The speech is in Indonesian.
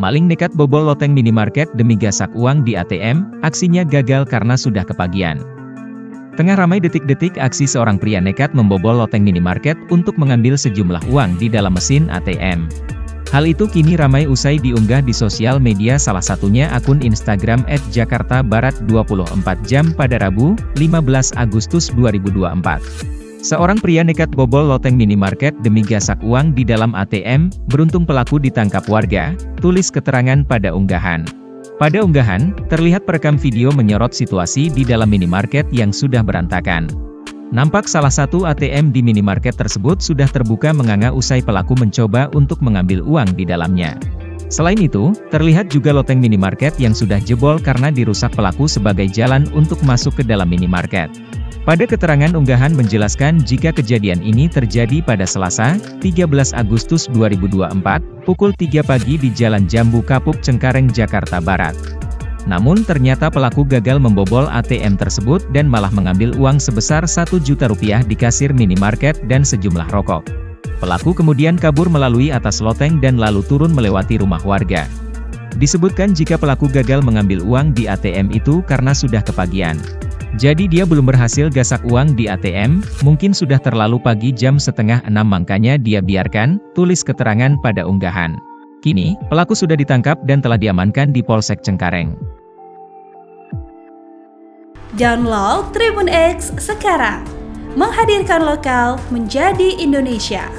Maling nekat bobol loteng minimarket demi gasak uang di ATM, aksinya gagal karena sudah kepagian. Tengah ramai detik-detik aksi seorang pria nekat membobol loteng minimarket untuk mengambil sejumlah uang di dalam mesin ATM. Hal itu kini ramai usai diunggah di sosial media, salah satunya akun Instagram @jakartabarat24jam pada Rabu, 15 Agustus 2024. Seorang pria nekat bobol loteng minimarket demi gasak uang di dalam ATM, beruntung pelaku ditangkap warga, tulis keterangan pada unggahan. Pada unggahan, terlihat perekam video menyorot situasi di dalam minimarket yang sudah berantakan. Nampak salah satu ATM di minimarket tersebut sudah terbuka menganga usai pelaku mencoba untuk mengambil uang di dalamnya. Selain itu, terlihat juga loteng minimarket yang sudah jebol karena dirusak pelaku sebagai jalan untuk masuk ke dalam minimarket. Pada keterangan unggahan menjelaskan jika kejadian ini terjadi pada Selasa, 13 Agustus 2024, pukul 3 pagi di Jalan Jambu Kapuk Cengkareng, Jakarta Barat. Namun ternyata pelaku gagal membobol ATM tersebut dan malah mengambil uang sebesar Rp1.000.000 di kasir minimarket dan sejumlah rokok. Pelaku kemudian kabur melalui atas loteng dan lalu turun melewati rumah warga. Disebutkan jika pelaku gagal mengambil uang di ATM itu karena sudah kepagian. Jadi dia belum berhasil gasak uang di ATM, mungkin sudah terlalu pagi, jam 5:30 makanya dia biarkan, tulis keterangan pada unggahan. Kini, pelaku sudah ditangkap dan telah diamankan di Polsek Cengkareng. Download Tribun X sekarang, menghadirkan lokal menjadi Indonesia.